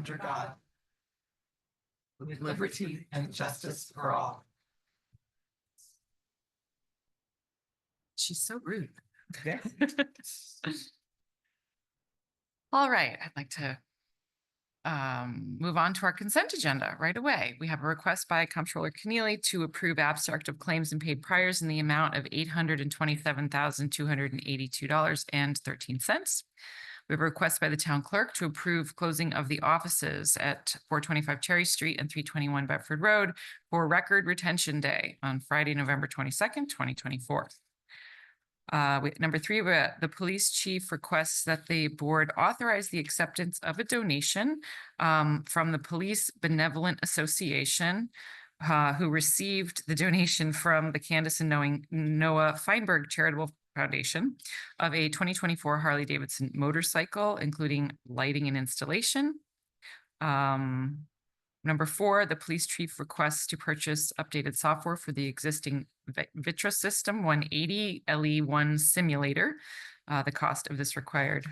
under God, with liberty and justice for all. She's so rude. Yeah. All right, I'd like to move on to our consent agenda right away. We have a request by Comptroller Keneally to approve abstract of claims and paid priors in the amount of $827,282.13. We have a request by the town clerk to approve closing of the offices at 425 Cherry Street and 321 Bedford Road for Record Retention Day on Friday, November 22nd, 2024. Number 3, the police chief requests that the board authorize the acceptance of a donation from the Police Benevolent Association, who received the donation from the Candace and Noah Feinberg Charitable Foundation of a 2024 Harley Davidson motorcycle, including lighting and installation. Number 4, the police chief requests to purchase updated software for the existing Vitra System 180 LE1 simulator. The cost of this required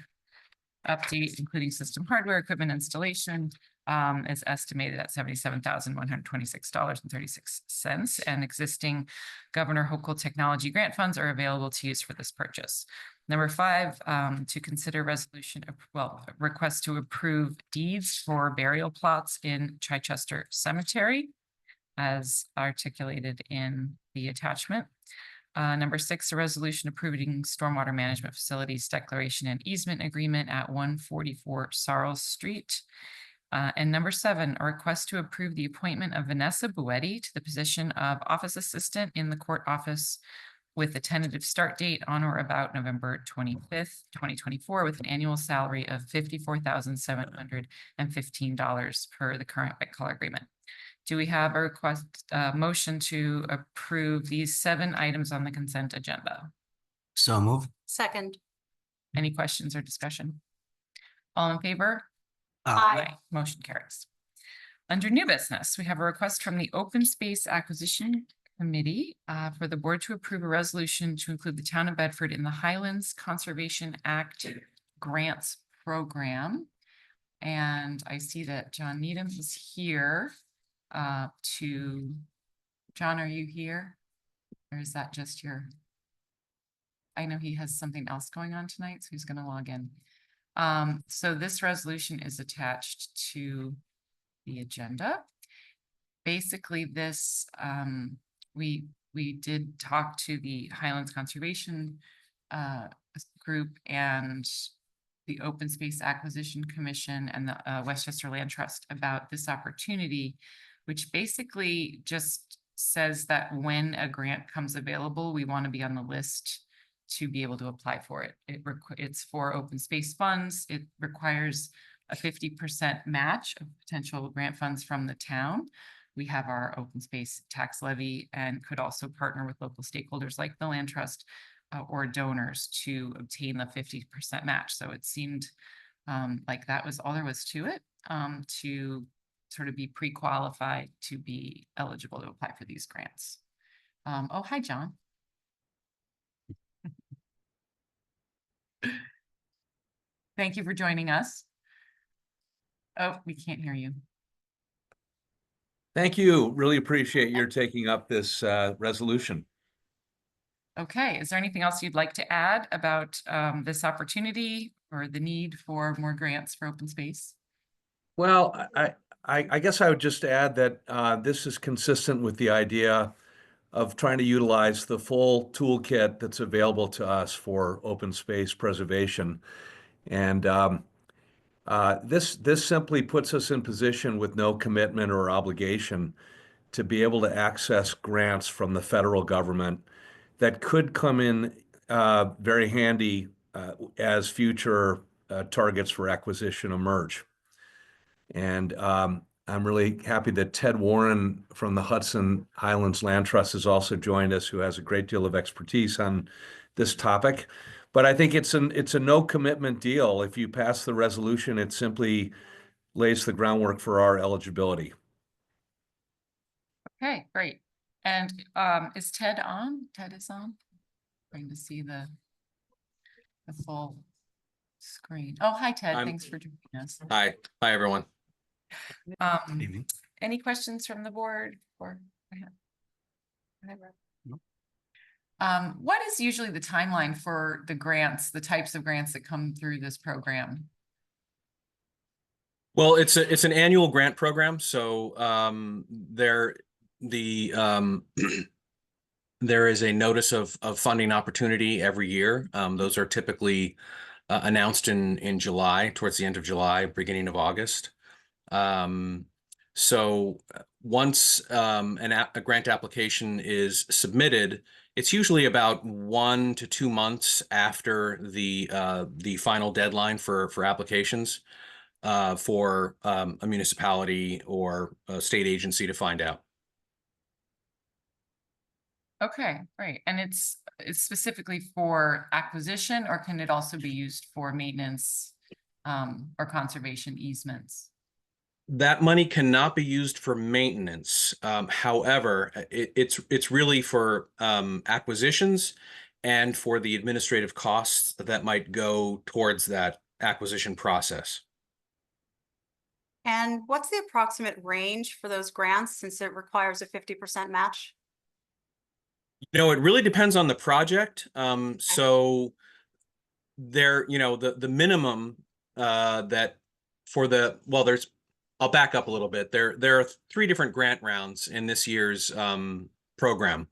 update, including system hardware, equipment installation, is estimated at $77,126.36, and existing Governor Hochul Technology grant funds are available to use for this purchase. Number 5, to consider request to approve deeds for burial plots in Chichester Cemetery, as articulated in the attachment. Number 6, a resolution approving stormwater management facilities declaration and easement agreement at 144 Sarles Street. And number 7, a request to approve the appointment of Vanessa Buetti to the position of office assistant in the court office with a tentative start date on or about November 25th, 2024, with an annual salary of $54,715 per the current white collar agreement. Do we have a motion to approve these 7 items on the consent agenda? So move. Second. Any questions or discussion? All in favor? Aye. Motion carries. Under new business, we have a request from the Open Space Acquisition Committee for the board to approve a resolution to include the town of Bedford in the Highlands Conservation Act grants program. And I see that John Needham is here John, are you here? Or is that just your? I know he has something else going on tonight, so he's going to log in. So this resolution is attached to the agenda. Basically, this we did talk to the Highlands Conservation group and the Open Space Acquisition Commission and the Westchester Land Trust about this opportunity, which basically just says that when a grant comes available, we want to be on the list to be able to apply for it. It's for open space funds. It requires a 50% match of potential grant funds from the town. We have our open space tax levy and could also partner with local stakeholders like the Land Trust or donors to obtain the 50% match. So it seemed like that was all there was to it, to sort of be pre-qualified to be eligible to apply for these grants. Oh, hi, John. Thank you for joining us. Oh, we can't hear you. Thank you. Really appreciate your taking up this resolution. Okay, is there anything else you'd like to add about this opportunity or the need for more grants for open space? Well, I guess I would just add that this is consistent with the idea of trying to utilize the full toolkit that's available to us for open space preservation. And this simply puts us in position with no commitment or obligation to be able to access grants from the federal government that could come in very handy as future targets for acquisition emerge. And I'm really happy that Ted Warren from the Hudson Highlands Land Trust has also joined us, who has a great deal of expertise on this topic. But I think it's a no commitment deal. If you pass the resolution, it simply lays the groundwork for our eligibility. Okay, great. And is Ted on? Ted is on. Going to see the full screen. Oh, hi, Ted. Thanks for joining us. Hi, everyone. Um, any questions from the board or? Go ahead, Rob. What is usually the timeline for the grants, the types of grants that come through this program? Well, it's an annual grant program, so there is a notice of funding opportunity every year. Those are typically announced in July, towards the end of July, beginning of August. So once a grant application is submitted, it's usually about 1 to 2 months after the final deadline for applications for a municipality or a state agency to find out. Okay, great. And it's specifically for acquisition, or can it also be used for maintenance or conservation easements? That money cannot be used for maintenance. However, it's really for acquisitions and for the administrative costs that might go towards that acquisition process. And what's the approximate range for those grants since it requires a 50% match? You know, it really depends on the project. So there, you know, the minimum that for the, well, I'll back up a little bit. There are 3 different grant rounds in this year's program.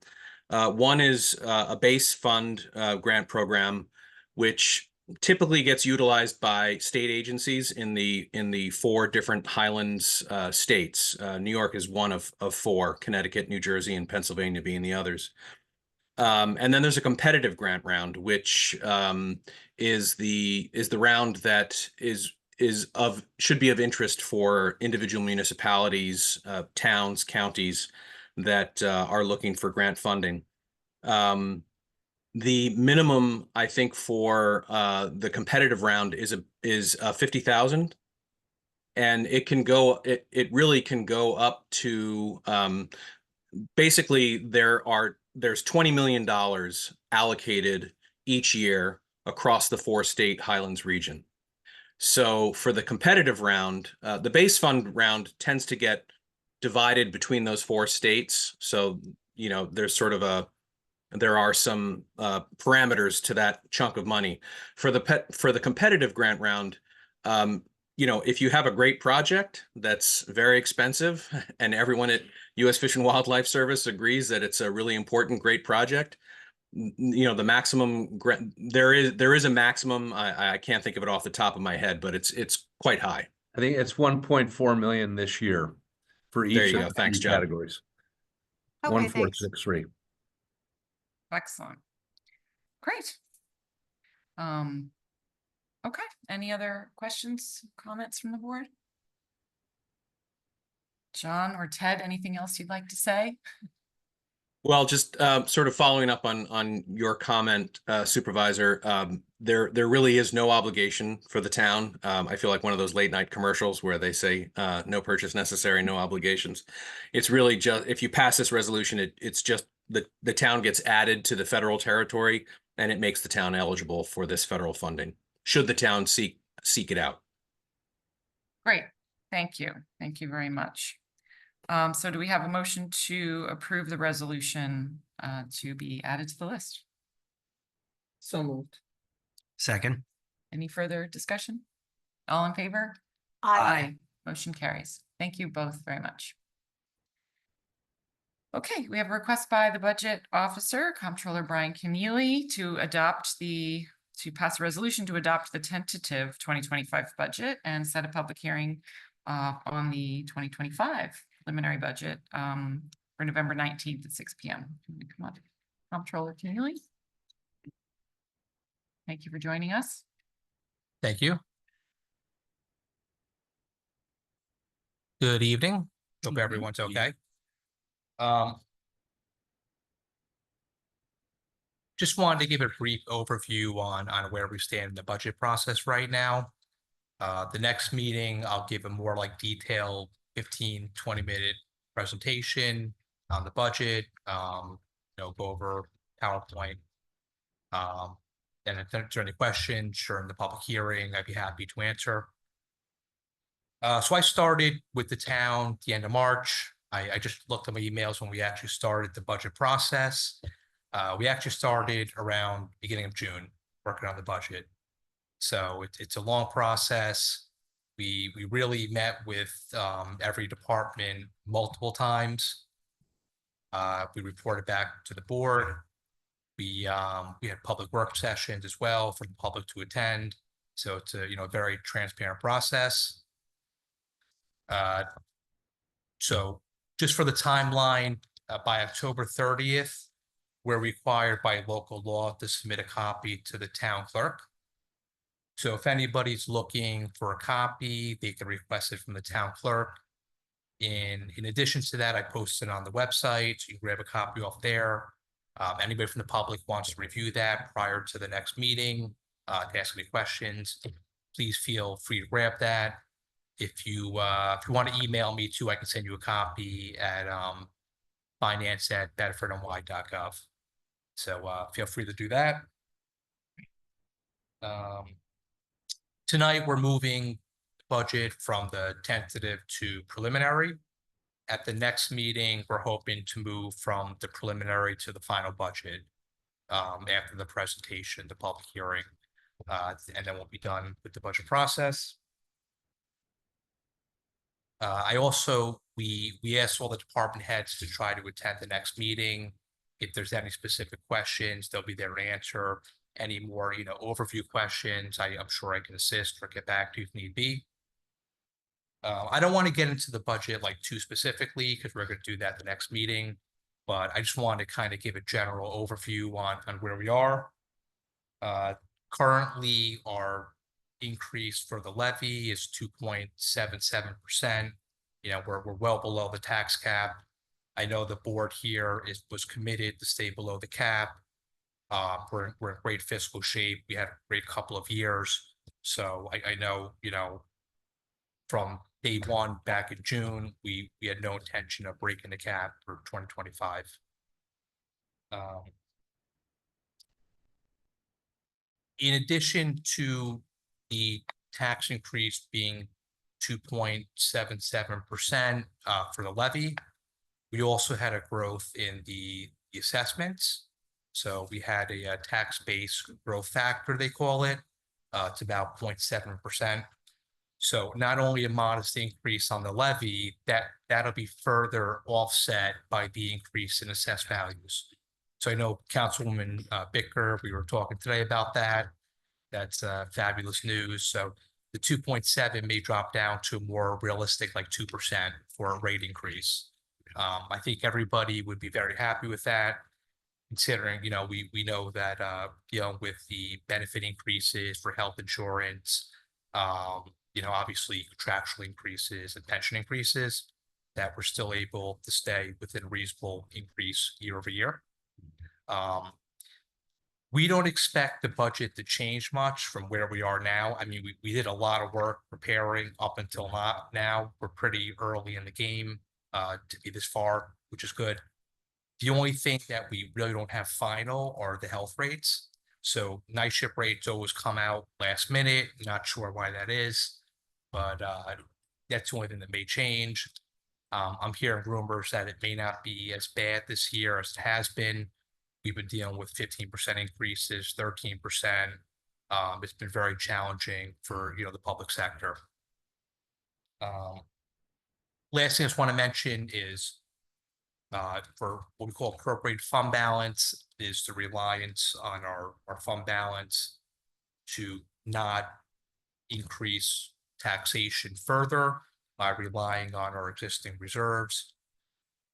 One is a base fund grant program, which typically gets utilized by state agencies in the 4 different Highlands states. New York is one of 4, Connecticut, New Jersey, and Pennsylvania being the others. And then there's a competitive grant round, which is the round that should be of interest for individual municipalities, towns, counties that are looking for grant funding. The minimum, I think, for the competitive round is 50,000, and it can go. It really can go up to. Basically, there's $20 million allocated each year across the 4-state Highlands region. So for the competitive round, the base fund round tends to get divided between those 4 states. So, you know, there are some parameters to that chunk of money. For the competitive grant round, you know, if you have a great project that's very expensive and everyone at U.S. Fish and Wildlife Service agrees that it's a really important, great project, you know, the maximum grant, there is a maximum. I can't think of it off the top of my head, but it's quite high. I think it's 1.4 million this year for each There you of go. the Thanks, 3 John. categories. Okay, thanks. 1463. Excellent. Great. Okay, any other questions, comments from the board? John or Ted, anything else you'd like to say? Well, just sort of following up on your comment, Supervisor, there really is no obligation for the town. I feel like one of those late night commercials where they say no purchase necessary, no obligations. It's really just, if you pass this resolution, it's just the town gets added to the federal territory, and it makes the town eligible for this federal funding, should the town seek it out. Great, thank you. Thank you very much. So do we have a motion to approve the resolution to be added to the list? So moved. Second. Any further discussion? All in favor? Aye. Motion carries. Thank you both very much. Okay, we have a request by the Budget Officer, Comptroller Brian Keneally, to pass a resolution to adopt the tentative 2025 budget and set a public hearing on the 2025 preliminary budget for November 19th at 6 p.m. Come on, Comptroller Keneally. Thank you for joining us. Thank you. Good evening. Hope everyone's okay. Just wanted to give a brief overview on where we stand in the budget process right now. The next meeting, I'll give a more like detailed 15-20 minute presentation on the budget, go over PowerPoint. And if there's any questions during the public hearing, I'd be happy to answer. So I started with the town the end of March. I just looked at my emails when we actually started the budget process. We actually started around beginning of June, working on the budget. So it's a long process. We really met with every department multiple times. We reported back to the board. We had public work sessions as well for the public to attend. So it's a, very transparent process. So just for the timeline, by October 30th, we're required by local law to submit a copy to the town clerk. So if anybody's looking for a copy, they can request it from the town clerk. In addition to that, I posted on the website, so you can grab a copy off there. Anybody from the public wants to review that prior to the next meeting, to ask any questions, please feel free to grab that. If you want to email me too, I can send you a copy at finance@bedfordny.gov. So feel free to do that. Tonight, we're moving budget from the tentative to preliminary. At the next meeting, we're hoping to move from the preliminary to the final budget after the presentation, the public hearing, and then we'll be done with the budget process. I also, we asked all the department heads to try to attend the next meeting. If there's any specific questions, they'll be there to answer. Any more, overview questions, I'm sure I can assist or get back to you if need be. I don't want to get into the budget like too specifically because we're going to do that the next meeting, but I just wanted to kind of give a general overview on where we are. Currently, our increase for the levy is 2.77%. We're well below the tax cap. I know the board here was committed to stay below the cap. We're in great fiscal shape. We had a great couple of years. So I know, from day one back in June, we had no intention of breaking the cap for 2025. In addition to the tax increase being 2.77% for the levy, we also had a growth in the assessments. So we had a tax base growth factor, they call it. It's about 0.7%. So not only a modest increase on the levy, that'll be further offset by the increase in assessed values. So I know Councilwoman Bicker, we were talking today about that. That's fabulous news. So the 2.7 may drop down to a more realistic, like 2% for a rate increase. I think everybody would be very happy with that, considering, we know that, with the benefit increases for health insurance, obviously contractual increases and pension increases, that we're still able to stay within a reasonable increase year over year. We don't expect the budget to change much from where we are now. I mean, we did a lot of work preparing up until now. We're pretty early in the game to be this far, which is good. The only thing that we really don't have final are the health rates. So night shift rates always come out last minute. Not sure why that is, but that's the only thing that may change. I'm hearing rumors that it may not be as bad this year as it has been. We've been dealing with 15% increases, 13%. It's been very challenging for, the public sector. Last thing I just want to mention is for what we call appropriate fund balance is the reliance on our fund balance to not increase taxation further by relying on our existing reserves.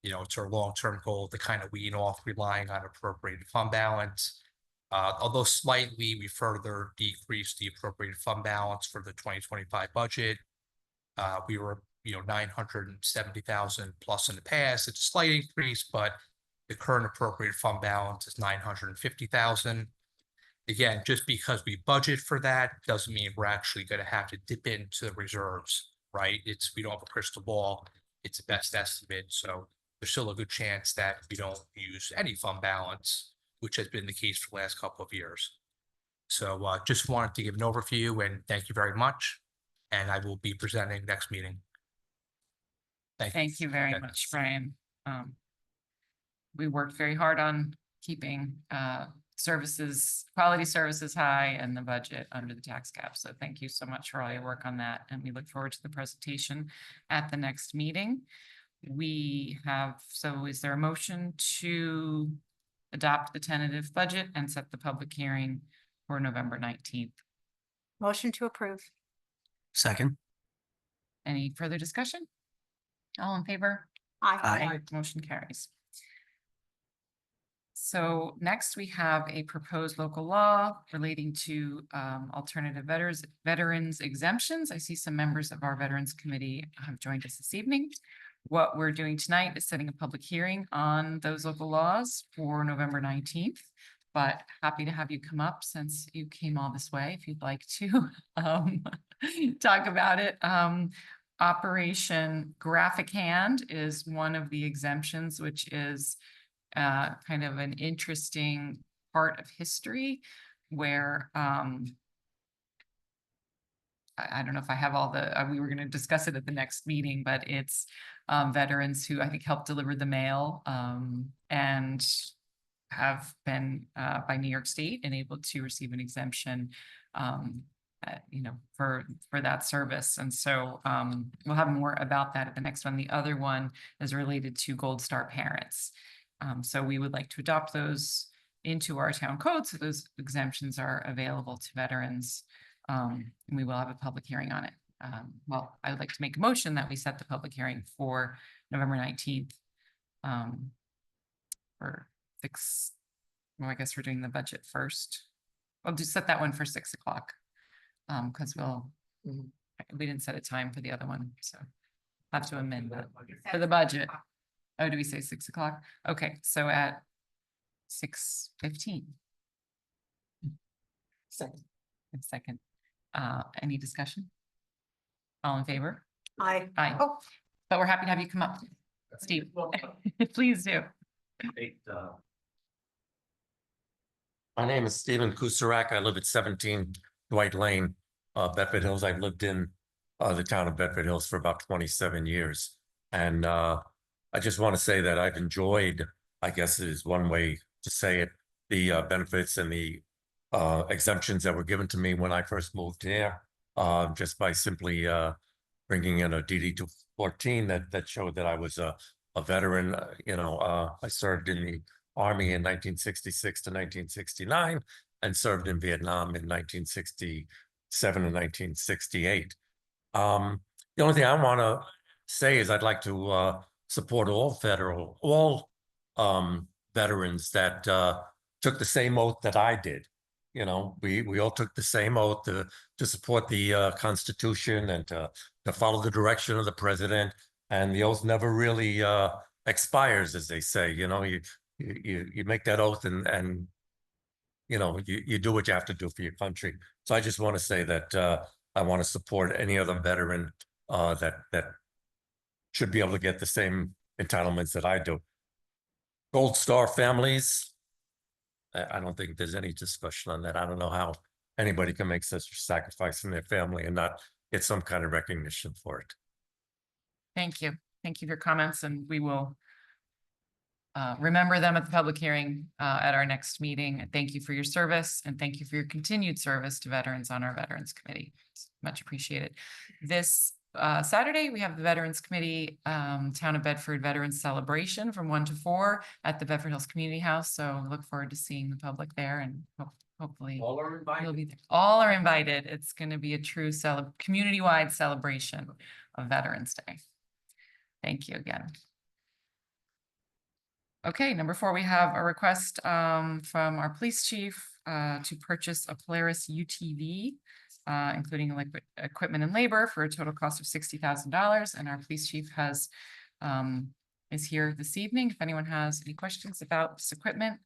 It's our long-term goal to kind of wean off relying on appropriated fund balance. Although slightly, we further decreased the appropriated fund balance for the 2025 budget. We were, 970,000 plus in the past. It's a slight increase, but the current appropriated fund balance is 950,000. Again, just because we budget for that doesn't mean we're actually going to have to dip into the reserves, right? We don't have a crystal ball. It's a best estimate. So there's still a good chance that we don't use any fund balance, which has been the case for the last couple of years. So just wanted to give an overview and thank you very much. and I will be presenting next meeting. Thank you very Okay. much, Brian. We worked very hard on keeping services, quality services high and the budget under the tax cap. So thank you so much for all your work on that. And we look forward to the presentation at the next meeting. So is there a motion to adopt the tentative budget and set the public hearing for November 19th? Motion to approve. Second. Any further discussion? All in favor? Aye. Motion carries. So next we have a proposed local law relating to alternative veterans exemptions. I see some members of our Veterans Committee have joined us this evening. What we're doing tonight is setting a public hearing on those local laws for November 19th. But happy to have you come up since you came all this way, if you'd like to talk about it. Operation Graphic Hand is one of the exemptions, which is kind of an interesting part of history where I don't know if I have all the, we were going to discuss it at the next meeting, but it's veterans who I think helped deliver the mail and have been by New York State and able to receive an exemption for that service. And so we'll have more about that at the next one. The other one is related to Gold Star parents. So we would like to adopt those into our town code, so those exemptions are available to veterans. And we will have a public hearing on it. Well, I would like to make a motion that we set the public hearing for November 19th. For 6, well, I guess we're doing the budget first. I'll just set that one for 6 o'clock. Because we didn't set a time for the other one, so have to amend that for the budget. Oh, do we say 6 o'clock? Okay, so at 6:15. Second. Any discussion? All in favor? Aye. Aye. Oh, But we're happy to have you come up, Steve. Please do. My name is Stephen Kusarak. I live at 17 Dwight Lane, Bedford Hills. I've lived in the town of Bedford Hills for about 27 years. And I just want to say that I've enjoyed, I guess is one way to say it, the benefits and the exemptions that were given to me when I first moved here, just by simply bringing in a DD 214 that showed that I was a veteran. I served in the Army in 1966 to 1969 and served in Vietnam in 1967 and 1968. The only thing I want to say is I'd like to support all veterans that took the same oath that I did. We all took the same oath to support the Constitution and to follow the direction of the president. And the oath never really expires, as they say. You make that oath and you do what you have to do for your country. So I just want to say that I want to support any other veteran that should be able to get the same entitlements that I do. Gold Star families, I don't think there's any discussion on that. I don't know how anybody can make such a sacrifice in their family and not get some kind of recognition for it. Thank you. Thank you for your comments, and we will remember them at the public hearing at our next meeting. Thank you for your service, and thank you for your continued service to veterans on our Veterans Committee. It's much appreciated. This Saturday, we have the Veterans Committee Town of Bedford Veterans Celebration from 1 to 4 at the Bedford Hills Community House. So look forward to seeing the public there, and hopefully All are invited. you'll be there. All are invited. It's going to be a true community-wide celebration of Veterans Day. Thank you again. Okay, number 4, we have a request from our police chief to purchase a Polaris UTV, including equipment and labor for a total cost of $60,000. And our police chief is here this evening. If anyone has any questions about this equipment,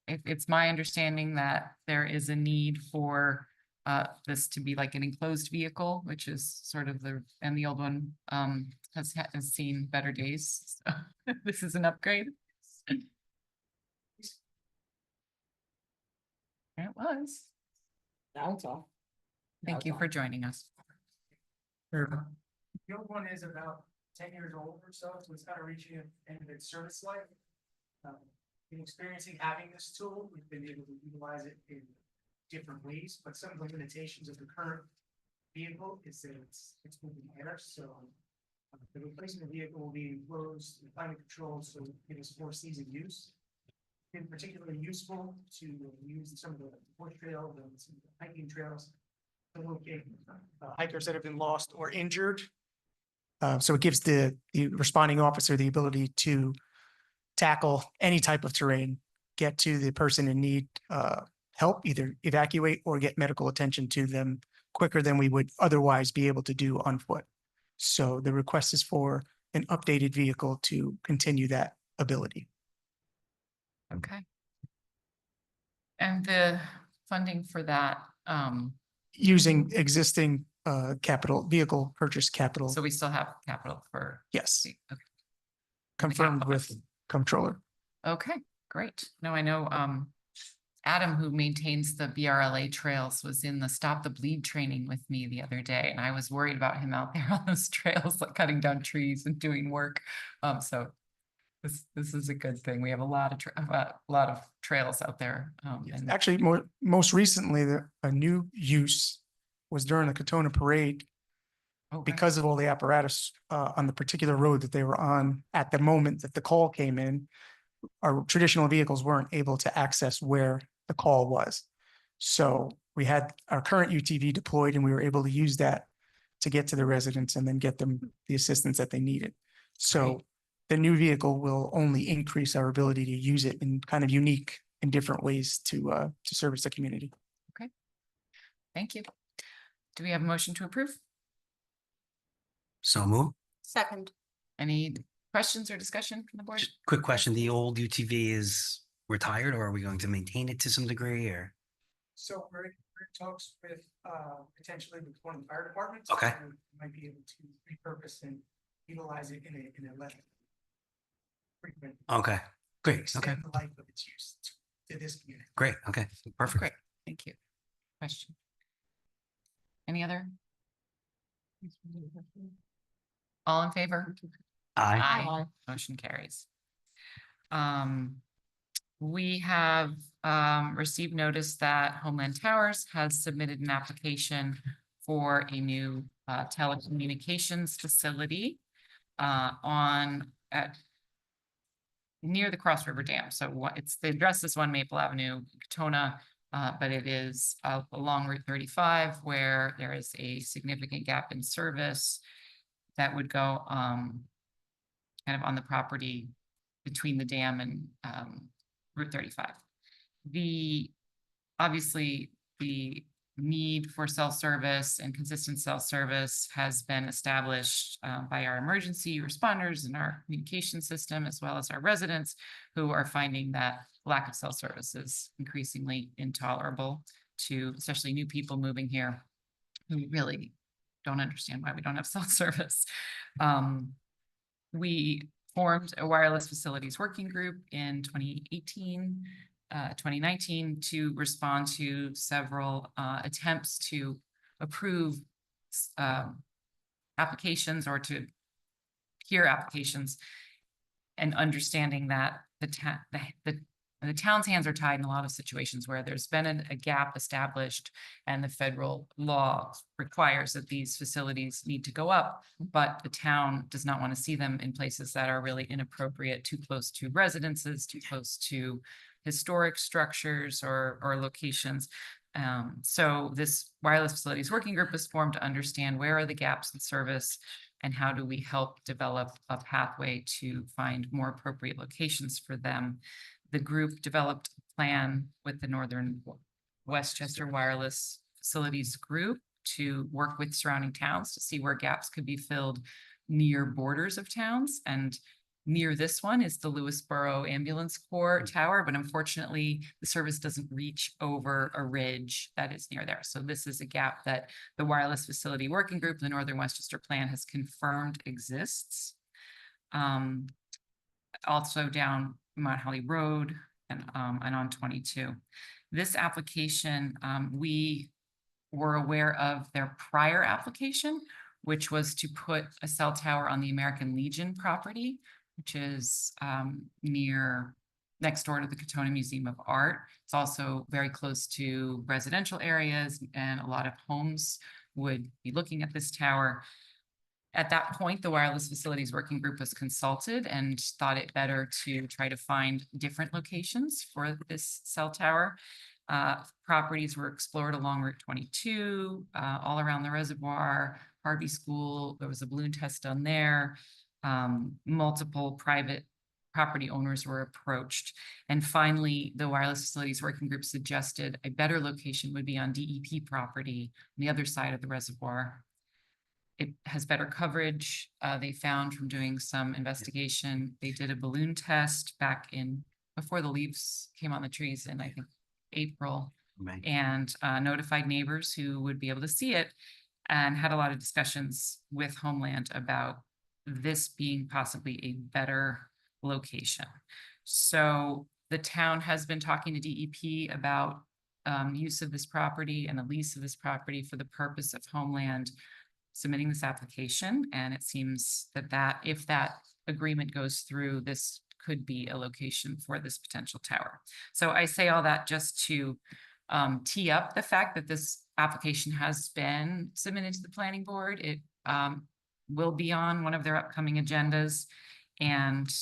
it's my understanding that there is a need for this to be like an enclosed vehicle, which is sort of and the old one has seen better days. So this is an upgrade. It was. Now it's off. Thank you for joining us. The old one is about 10 years old or so, so it's kind of reaching the end of its service life. In experiencing having this tool, we've been able to utilize it in different ways, but some of the limitations of the current vehicle is that it's moving air, so the replacement vehicle will be enclosed and climate controlled, so it is for season use. Been particularly useful to use some of the bush trails and some of the hiking trails to locate hikers that have been lost or injured. So it gives the responding officer the ability to tackle any type of terrain, get to the person in need, help either evacuate or get medical attention to them quicker than we would otherwise be able to do on foot. So the request is for an updated vehicle to continue that ability. Okay. And the funding for that, Using existing capital, vehicle purchase capital, so we still have capital for. yes, Okay. confirmed capital with comptroller. Okay, great. No, I know, Adam, who maintains the BRLA trails, was in the Stop the Bleed training with me the other day, and I was worried about him out there on those trails, like cutting down trees and doing work. So this is a good thing. We have a lot of trails out there. And Actually, most recently, a new use was during the Katona Parade okay, because of all the apparatus on the particular road that they were on at the moment that the call came in. Our traditional vehicles weren't able to access where the call was. So we had our current UTV deployed and we were able to use that to get to the residents and then get them the assistance that they needed. So Great. the new vehicle will only increase our ability to use it in kind of unique and different ways to service the community. thank you. Do we have a motion to approve? So move. Second, Any questions or discussion from the board? Just quick question, the old UTV is retired or are we going to maintain it to some degree or? So we're in talks with potentially with one of the fire departments. Okay. who Might be able to repurpose and utilize it in a less frequent. Okay, great, okay, Extend the life of its use to this community. great, okay, perfect. Great, thank you. Question? Any other? All in favor? Aye. Motion carries. We have received notice that Homeland Towers has submitted an application for a new telecommunications facility near the Cross River Dam. So it's the address is 1 Maple Avenue, Katona, but it is along Route 35 where there is a significant gap in service that would go kind of on the property between the dam and Route 35. Obviously, the need for cell service and consistent cell service has been established by our emergency responders and our communication system, as well as our residents who are finding that lack of cell service is increasingly intolerable to especially new people moving here who really don't understand why we don't have cell service. We formed a wireless facilities working group in 2018, 2019 to respond to several attempts to approve applications or to hear applications, and understanding that the town's hands are tied in a lot of situations where there's been a gap established and the federal law requires that these facilities need to go up, but the town does not want to see them in places that are really inappropriate, too close to residences, too close to historic structures or locations. So this wireless facilities working group was formed to understand where are the gaps in service and how do we help develop a pathway to find more appropriate locations for them. The group developed a plan with the Northern Westchester Wireless Facilities Group to work with surrounding towns to see where gaps could be filled near borders of towns. And near this one is the Lewisboro Ambulance Corps Tower, but unfortunately the service doesn't reach over a ridge that is near there. So this is a gap that the Wireless Facility Working Group, the Northern Westchester Plan, has confirmed exists. Also down Mount Holly Road and on 22. This application, we were aware of their prior application, which was to put a cell tower on the American Legion property, which is next door to the Katona Museum of Art. It's also very close to residential areas, and a lot of homes would be looking at this tower. At that point, the Wireless Facilities Working Group was consulted and thought it better to try to find different locations for this cell tower. Properties were explored along Route 22, all around the reservoir, Harvey School. There was a balloon test done there. Multiple private property owners were approached. And finally, the Wireless Facilities Working Group suggested a better location would be on DEP property on the other side of the reservoir. It has better coverage. They found from doing some investigation, they did a balloon test back before the leaves came on the trees in, I think, April, and notified neighbors who would be able to see it, and had a lot of discussions with Homeland about this being possibly a better location. So the town has been talking to DEP about use of this property and the lease of this property for the purpose of Homeland submitting this application. And it seems that if that agreement goes through, this could be a location for this potential tower. So I say all that just to tee up the fact that this application has been submitted to the planning board. It will be on one of their upcoming agendas, and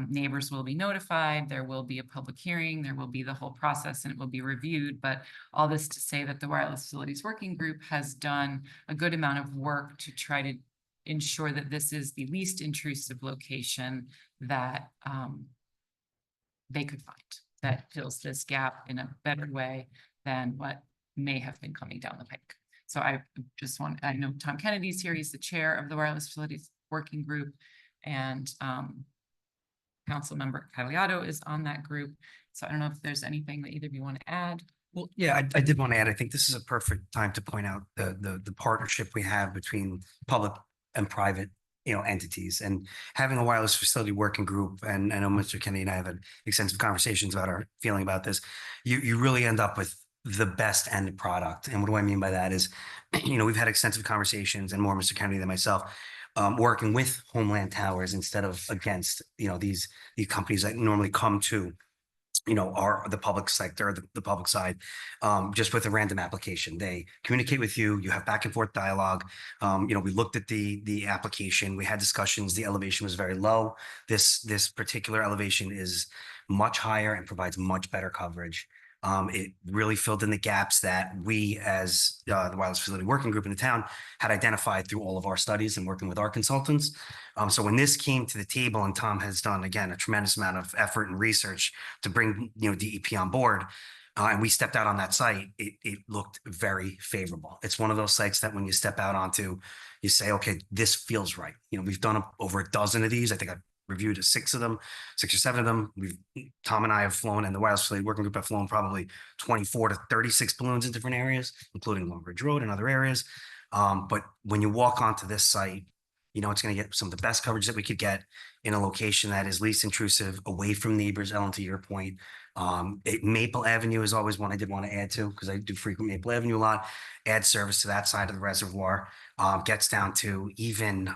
neighbors will be notified. There will be a public hearing. There will be the whole process, and it will be reviewed. But all this to say that the Wireless Facilities Working Group has done a good amount of work to try to ensure that this is the least intrusive location that they could find, that fills this gap in a better way than what may have been coming down the pike. So I know Tom Kennedy's here. He's the chair of the Wireless Facilities Working Group, and Council Member Cagliato is on that group. So I don't know if there's anything that either of you want to add. Well, yeah, I did want to add, I think this is a perfect time to point out the partnership we have between public and private, entities, and having a wireless facility working group. And I know Mr. Kennedy and I have had extensive conversations about our feeling about this. You really end up with the best end product. And what do I mean by that is, we've had extensive conversations, and more Mr. Kennedy than myself, working with Homeland Towers instead of against, these companies that normally come to, are the public sector, the public side, just with a random application. They communicate with you, you have back and forth dialogue. We looked at the application, we had discussions, the elevation was very low. This particular elevation is much higher and provides much better coverage. It really filled in the gaps that we, as the Wireless Facility Working Group in the town, had identified through all of our studies and working with our consultants. So when this came to the table, and Tom has done, again, a tremendous amount of effort and research to bring DEP on board, and we stepped out on that site, it looked very favorable. It's one of those sites that when you step out onto, you say, okay, this feels right. We've done over a dozen of these. I think I've reviewed 6 or 7 of them. Tom and I have flown, and the Wireless Facility Working Group have flown probably 24 to 36 balloons in different areas, including Long Ridge Road and other areas. But when you walk onto this site, it's going to get some of the best coverage that we could get in a location that is least intrusive, away from neighbors. Ellen, to your point, Maple Avenue is always one I did want to add to, because I do frequent Maple Avenue a lot. Add service to that side of the reservoir, gets down to even,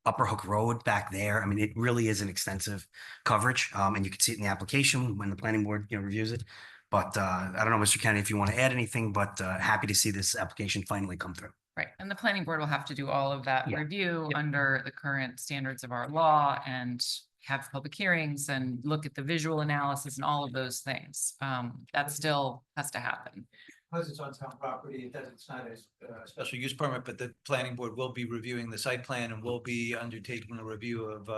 Upper Hook Road back there. I mean, it really is an extensive coverage, and you can see it in the application when the planning board, reviews it. But I don't know, Mr. Kennedy, if you want to add anything, but happy to see this application finally come through. Right, and the planning board will have to do all of that Yeah. review under the current standards of our law, and have public hearings and look at the visual analysis and all of those things. That still has to happen. Because it's on town property, it's not a special use permit, but the planning board will be reviewing the site plan and will be undertaking a review of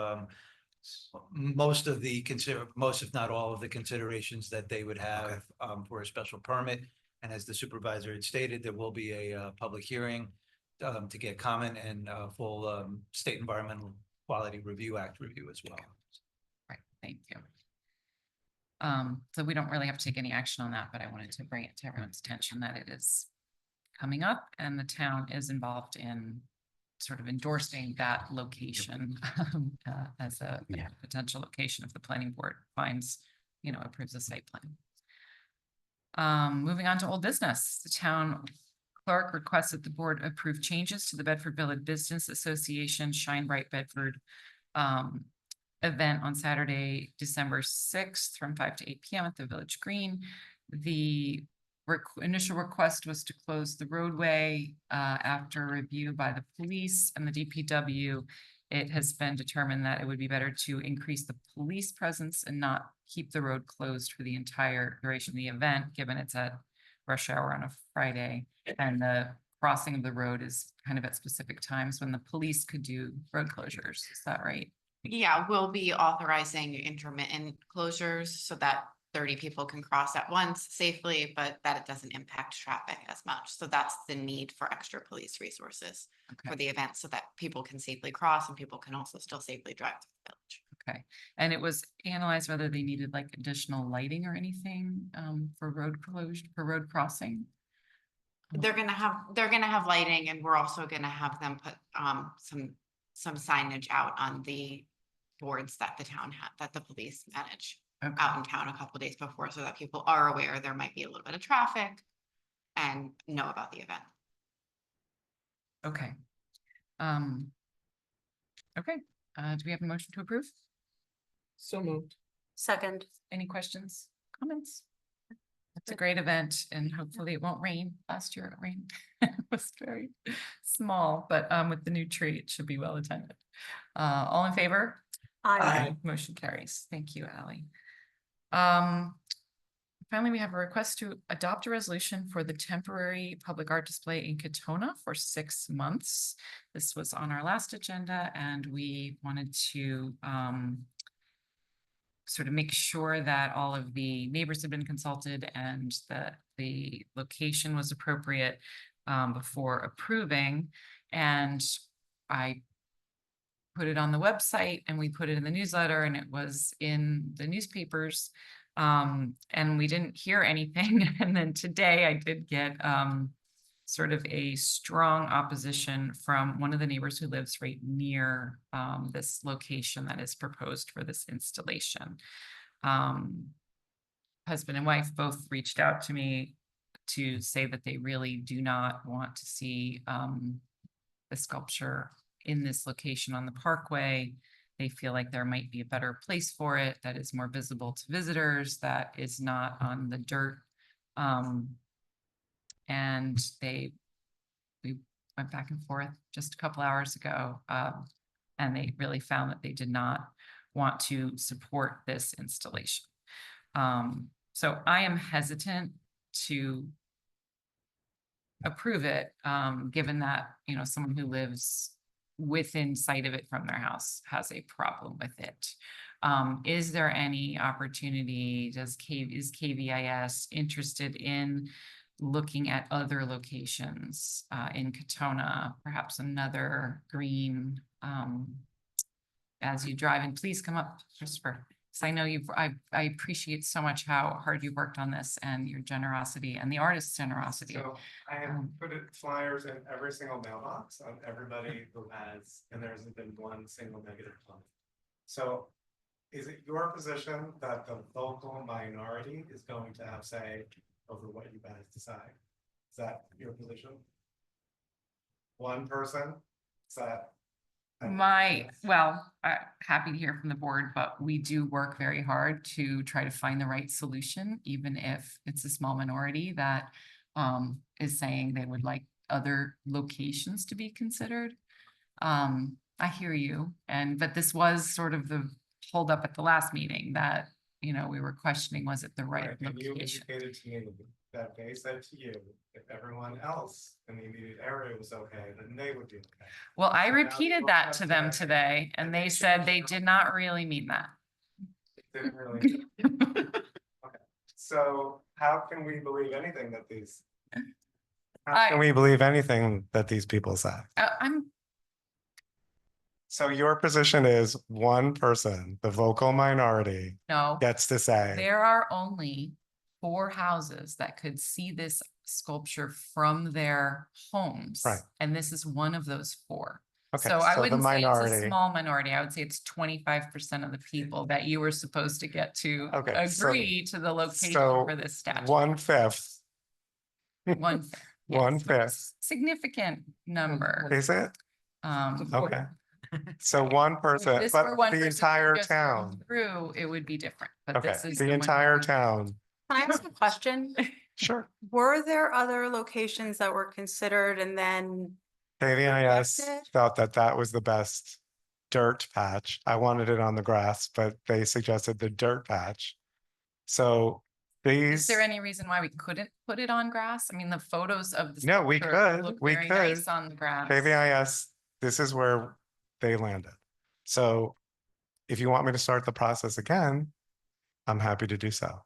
most, if not all of the considerations that they would have for a special permit. And as the supervisor had stated, there will be a public hearing to get comment and full State Environmental Quality Review Act review as well. Right, thank you. So we don't really have to take any action on that, but I wanted to bring it to everyone's attention that it is coming up, and the town is involved in sort of endorsing that location as a Yeah. potential location if the planning board finds, approves the site plan. Moving on to old business, the town clerk requests that the board approve changes to the Bedford Village Business Association Shine Bright Bedford event on Saturday, December 6th from 5 to 8 PM at the Village Green. The initial request was to close the roadway after review by the police and the DPW. It has been determined that it would be better to increase the police presence and not keep the road closed for the entire duration of the event, given it's at rush hour on a Friday. And the crossing of the road is kind of at specific times when the police could do road closures. Is that right? Yeah, we'll be authorizing intermittent closures so that 30 people can cross at once safely, but that it doesn't impact traffic as much. So that's the need for extra police resources for Okay, the event so that people can safely cross and people can also still safely drive to the village. okay. And it was analyzed whether they needed like additional lighting or anything for road closure, for road crossing? They're gonna have lighting, and we're also gonna have them put some signage out on the boards that the town had, that the police manage Okay. out in town a couple days before, so that people are aware there might be a little bit of traffic and know about the event. Okay. Okay, do we have a motion to approve? So moved. Second. Any questions, comments? It's a great event and hopefully it won't rain. Last year it rained. It was very small, but with the new tree, it should be well attended. All in favor? Aye. Motion carries. Thank you, Ally. Finally, we have a request to adopt a resolution for the temporary public art display in Katona for 6 months. This was on our last agenda and we wanted to sort of make sure that all of the neighbors had been consulted and that the location was appropriate before approving. And I put it on the website and we put it in the newsletter and it was in the newspapers. And we didn't hear anything. And then today I did get sort of a strong opposition from one of the neighbors who lives right near this location that is proposed for this installation. Husband and wife both reached out to me to say that they really do not want to see the sculpture in this location on the Parkway. They feel like there might be a better place for it that is more visible to visitors, that is not on the dirt. And we went back and forth just a couple hours ago, and they really found that they did not want to support this installation. So I am hesitant to approve it, given that, you know, someone who lives within sight of it from their house has a problem with it. Is there any opportunity, is KVIS interested in looking at other locations in Katona, perhaps another green, as you drive, and please come up, Christopher. So I know I appreciate so much how hard you worked on this and your generosity and the artist's generosity. So I have put flyers in every single mailbox of everybody who has, and there hasn't been one single negative comment. So is it your position that the vocal minority is going to have say over what you guys decide? Is that your position? One person? Is that? Well, happy to hear from the board, but we do work very hard to try to find the right solution, even if it's a small minority that is saying they would like other locations to be considered. I hear you, but this was sort of the holdup at the last meeting that, you know, we were questioning, was it the right And you location? indicated to me that they said to you, if everyone else in the immediate area was okay, then they would be okay. Well, I So now repeated you that have to them today, and they said they did not really mean that. Didn't really. Okay. So how can we believe anything that these? How can we believe anything that these people say? So your position is one person, the vocal minority, No. gets to say, There are only 4 houses that could see this sculpture from their homes. Right. And this is one of those 4. Okay, So I so the wouldn't say it's a minority. small minority. I would say it's 25% of the people that you were supposed to get to Okay, so- agree to the location So for this statue. 1/5, One. Yes, 1/5, significant number. is it? Okay. So If 1%, this but were one the person entire just going town. Through, it would be different, but Okay, this is. the entire minority. town. Can I ask a question? Sure. Were there other locations that were considered and then, KVIS Rejected? felt that that was the best dirt patch. I wanted it on the grass, but they suggested the dirt patch. So Is these, there any reason why we couldn't put it on grass? I mean, the photos of the. No, we sculpture could, look we very could. nice on the grass. KVIS, this is where they landed. So if you want me to start the process again, I'm happy to do so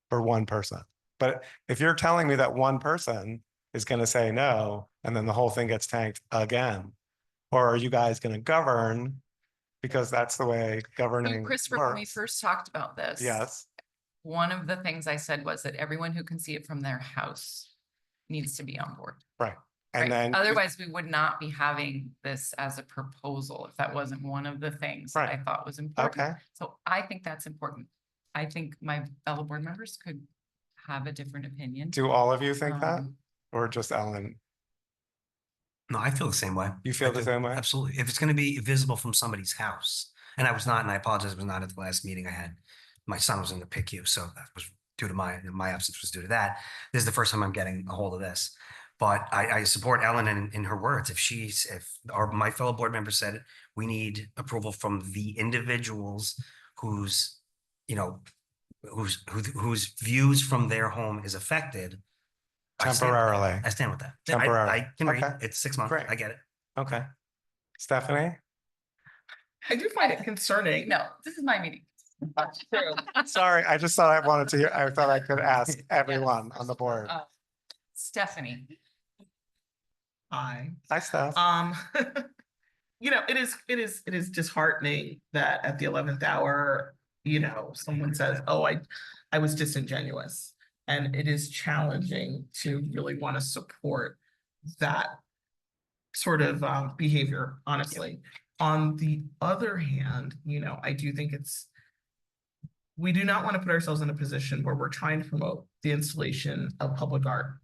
for one person. But if you're telling me that one person is going to say no, and then the whole thing gets tanked again, or are you guys going to govern? Because that's the way So governing Christopher, when we works. first talked about this. Yes, One of the things I said was that everyone who can see it from their house needs to be on board. right. Right? And then. Otherwise, we would not be having this as a proposal if that wasn't one of the things that I Right. thought was important. Okay, So I think that's important. I think my fellow board members could have a different opinion. do all of you think that? Um, Or just Ellen? No, I feel the same way. You feel I the do. same way? Absolutely. If it's gonna be visible from somebody's house, and I was not, and I apologize, I was not at the last meeting I had. My son was in the PICU, so that was due to my absence was due to that. This is the first time I'm getting a hold of this. But I support Ellen in her words. My fellow board member said, we need approval from the individuals whose, you know, whose views from their home is affected. I stand with that. Temporarily. I stand with that. Temporarily. I can read, Okay. it's 6 months, Great. I get it. Okay. Stephanie? I do find it concerning. No, this is my meeting. That's true. Sorry, I just thought I wanted to hear, I thought I could ask everyone on the board. Stephanie. Hi. Hi, Steph. You know, it is disheartening that at the 11th hour, you know, someone says, oh, I was disingenuous. And it is challenging to really want to support that sort of behavior, honestly. On the other hand, you know, I do think we do not want to put ourselves in a position where we're trying to promote the installation of public art.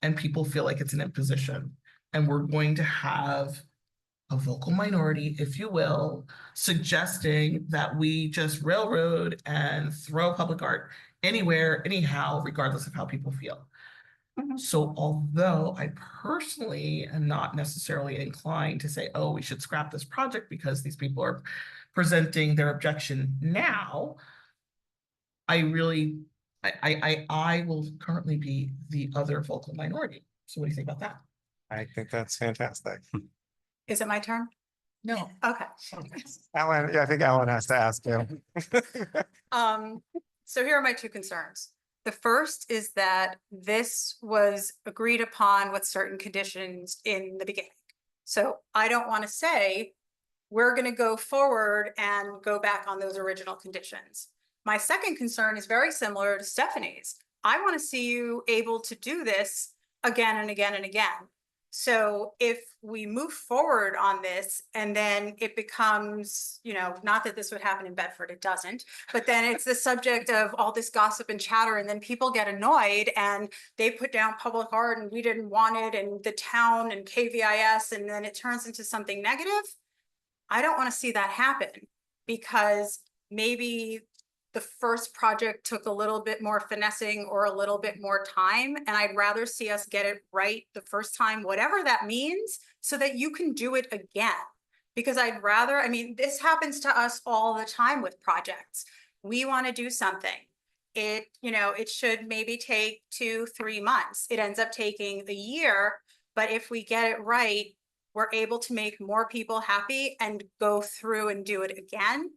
And people feel like it's an imposition. And we're going to have a vocal minority, if you will, suggesting that we just railroad and throw public art anywhere, anyhow, regardless of how people feel. So although I personally am not necessarily inclined to say, oh, we should scrap this project because these people are presenting their objection now, I really, I will currently be the other vocal minority. So what do you think about that? I think that's fantastic. is it my turn? No. Okay. Ellen, yeah, I think Ellen has to ask you. So here are my two concerns. The first is that this was agreed upon with certain conditions in the beginning. So I don't want to say, we're going to go forward and go back on those original conditions. My second concern is very similar to Stephanie's. I want to see you able to do this again and again and again. So if we move forward on this and then it becomes, you know, not that this would happen in Bedford, it doesn't, but then it's the subject of all this gossip and chatter, and then people get annoyed and they put down public art and we didn't want it, and the town and KVIS, and then it turns into something negative. I don't want to see that happen, because maybe the first project took a little bit more finessing or a little bit more time, and I'd rather see us get it right the first time, whatever that means, so that you can do it again. Because I'd rather, I mean, this happens to us all the time with projects. We want to do something. It, you know, it should maybe take 2-3 months. It ends up taking a year, but if we get it right, we're able to make more people happy and go through and do it again.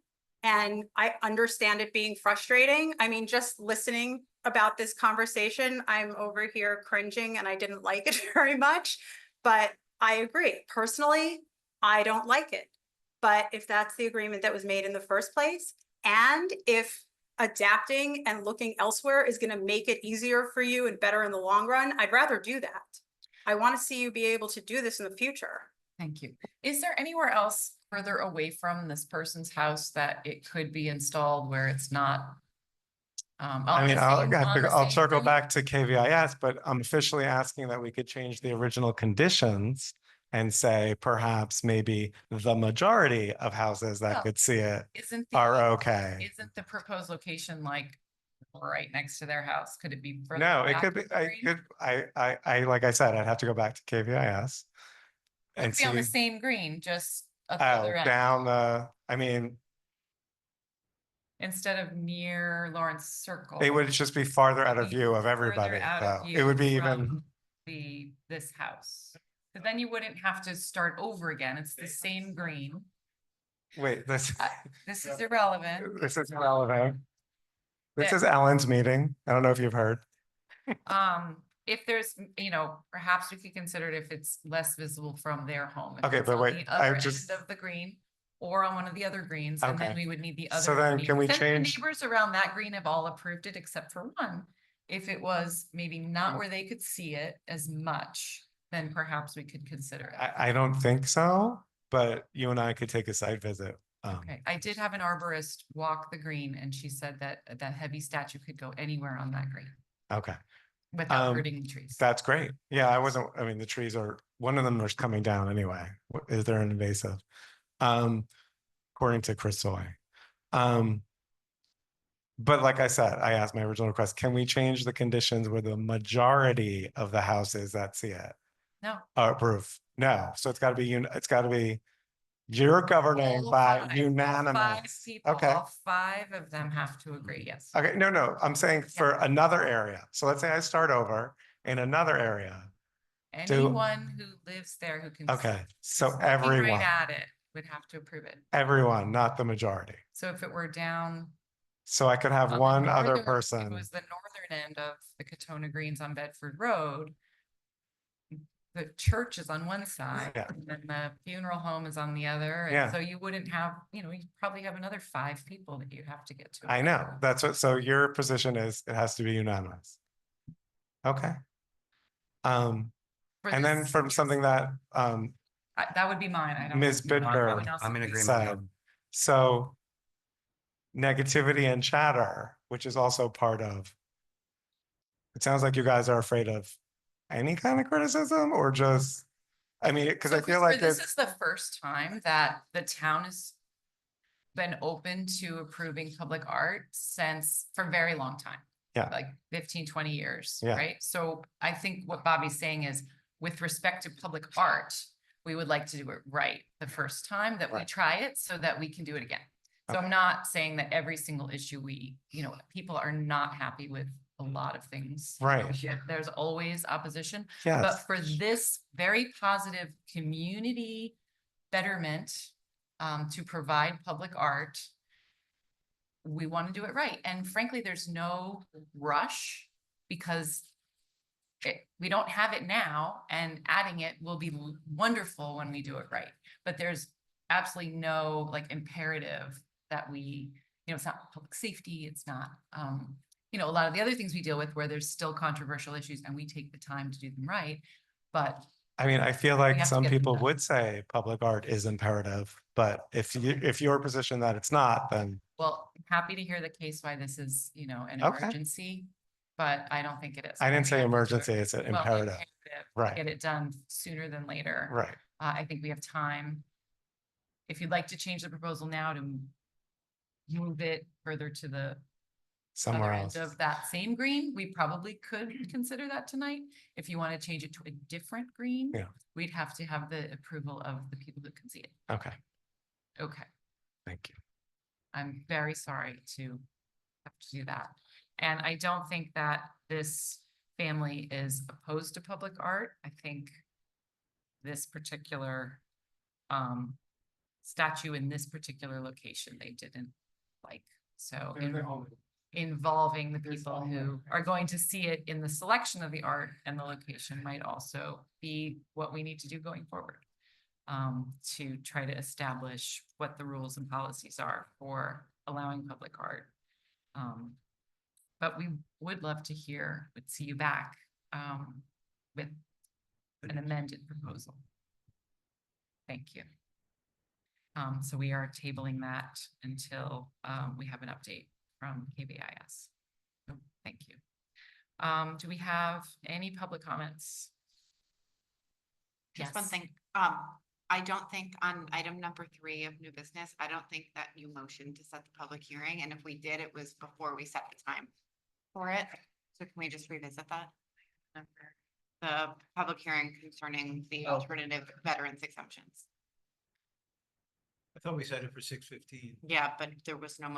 And I understand it being frustrating. I mean, just listening about this conversation, I'm over here cringing and I didn't like it very much, but I agree. Personally, I don't like it. But if that's the agreement that was made in the first place, and if adapting and looking elsewhere is going to make it easier for you and better in the long run, I'd rather do that. I want to see you be able to do this in the future. Thank you. Is there anywhere else further away from this person's house that it could be installed where it's not? I mean, on the I'll same circle green? back to KVIS, but I'm officially asking that we could change the original conditions and say perhaps maybe the majority of houses that Well, could see it Isn't are the, okay. isn't the proposed location like right next to their house? Could it be? further No, it back could be, from the I green? could, like I said, I'd have to go back to KVIS. It And could be on the see, same green, just at the oh, other end, down I mean, instead of near Lawrence Circle. it would just be farther out of be view of further everybody, out of though. It would be view even, from this house. But then you wouldn't have to start over again. It's the same green. wait, this, This is irrelevant. this is relevant. This That- is Ellen's meeting. I don't know if you've heard. If there's, perhaps we could consider it if it's less visible from their home. If Okay, it's but on wait, the I other just- end of the green or on one of the other greens, and then Okay. we would need the other. So then green. can we Since the change- Neighbors around that green have all approved it except for one. If it was maybe not where they could see it as much, then perhaps we could consider it. I don't think so, but you and I could take a site visit. Okay, I did have an arborist walk the green and she said that that heavy statue could go anywhere on that green Okay, without hurting the trees. that's great. Yeah, I mean, the trees are, one of them is coming down anyway. Is there an invasive? According to Chris Soy. But like I said, I asked my original request, can we change the conditions where the majority of the houses that see it No. are approved? No, so it's gotta be, you're governing All by five- Five unanimous. people, Okay. all five of them have to agree, yes. Okay, no, I'm saying for another area. So let's say I start over in another area. Anyone who lives there who can. Okay, so who's looking everyone, Right at it would have to approve it. everyone, not the majority. So if it were down. So I could have on the one other northern- If person. it was the northern end of the Katona Greens on Bedford Road. The church is on one side Yeah. and then the funeral home is on the other. Yeah. And so you wouldn't have, you probably have another 5 people that you have to get to. I know, that's what, so your position is, it has to be unanimous. Okay. For And then this- from something that, That would be mine. I don't. Ms. know if anyone Bidker else I'm in agrees. agreement. said, so negativity and chatter, which is also part of, it sounds like you guys are afraid of any kind of criticism or just, I mean, because So I feel Christopher, like this it's, is the first time that the town has been open to approving public art for a very long time. Yeah. Like 15, 20 years, Yeah. right? So I think what Bobby's saying is, with respect to public art, we would like to do it right the first time that we Right. try it so that we can do it again. So Okay. I'm not saying that every single issue people are not happy with a lot of things. Right. There's always opposition. yes, But for this very positive community betterment, to provide public art, we want to do it right. And frankly, there's no rush because we don't have it now, and adding it will be wonderful when we do it right. But there's absolutely no imperative that it's not public safety. It's not, a lot of the other things we deal with where there's still controversial issues and we take the time to do them right. But I mean, I feel we like have to some get them people done. would say public art is imperative, but if your position that it's not, then, well, I'm happy to hear the case why this is, an Okay. emergency, but I don't think it is. I didn't We say have to do it- emergency, it's an well, imperative, right. Get it done sooner than later. right? I think we have time. If you'd like to change the proposal now to move it further to the Somewhere other else. end of that same green, we probably could consider that tonight. If you want to change it to a different green, Yeah. we'd have to have the approval of the people who can see it. Okay, Okay, thank you. I'm very sorry to have to do that. And I don't think that this family is opposed to public art. I think this particular statue in this particular location, they didn't like. So involving the people who are going to see it in the selection of the art and the location might also be what we need to do going forward. To try to establish what the rules and policies are for allowing public art. But we would love to see you back with an amended proposal. Thank you. So we are tabling that until we have an update from KBIS. So thank you. Do we have any public comments? Just one Yes. thing, I don't think on item number 3 of new business, I don't think that you motioned to set the public hearing, and if we did, it was before we set the time for it. So can we just revisit that? The public hearing concerning the alternative veterans exemptions. I thought we set it for 6:15. Yeah, but there was no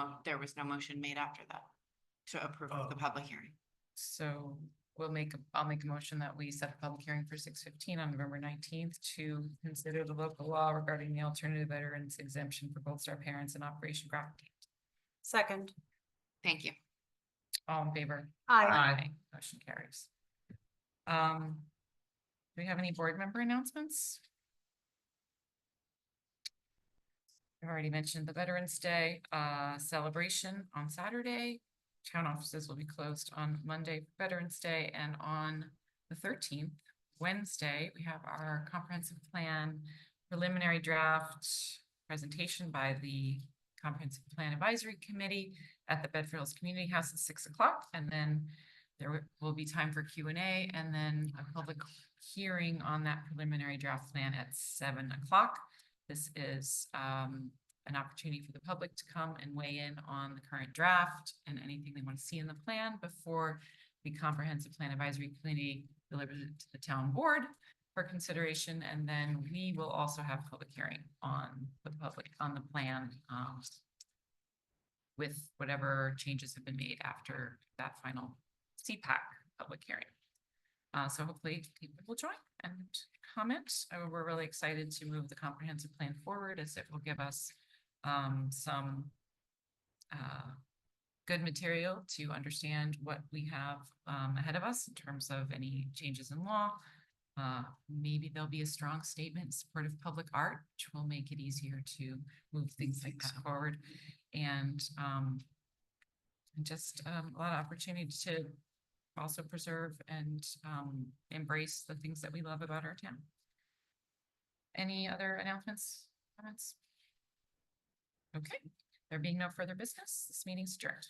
motion made after that to approve of the Oh. public hearing. So I'll make a motion that we set the public hearing for 6:15 on November 19th to consider the local law regarding the alternative veterans exemption for Gold Star parents and Operation Graphic. Second. Thank you. All in favor? Aye. Motion carries. Do we have any board member announcements? I've already mentioned the Veterans Day celebration on Saturday. Town offices will be closed on Monday, for Veterans Day, and on the 13th, Wednesday, we have our comprehensive plan preliminary draft presentation by the Comprehensive Plan Advisory Committee at the Bedford Hills Community House at 6 o'clock, and then there will be time for Q&A, and then a public hearing on that preliminary draft plan at 7 o'clock. This is an opportunity for the public to come and weigh in on the current draft and anything they want to see in the plan before the Comprehensive Plan Advisory Committee delivers it to the town board for consideration. And then we will also have public hearing on the plan with whatever changes have been made after that final CPAC public hearing. So hopefully people will join and comment. We're really excited to move the comprehensive plan forward, as it will give us some good material to understand what we have ahead of us in terms of any changes in law. Maybe there'll be a strong statement in support of public art, which will make it easier to move things like that forward. And just a lot of opportunity to also preserve and embrace the things that we love about our town. Any other announcements, comments? Okay, there being no further business, this meeting's adjourned.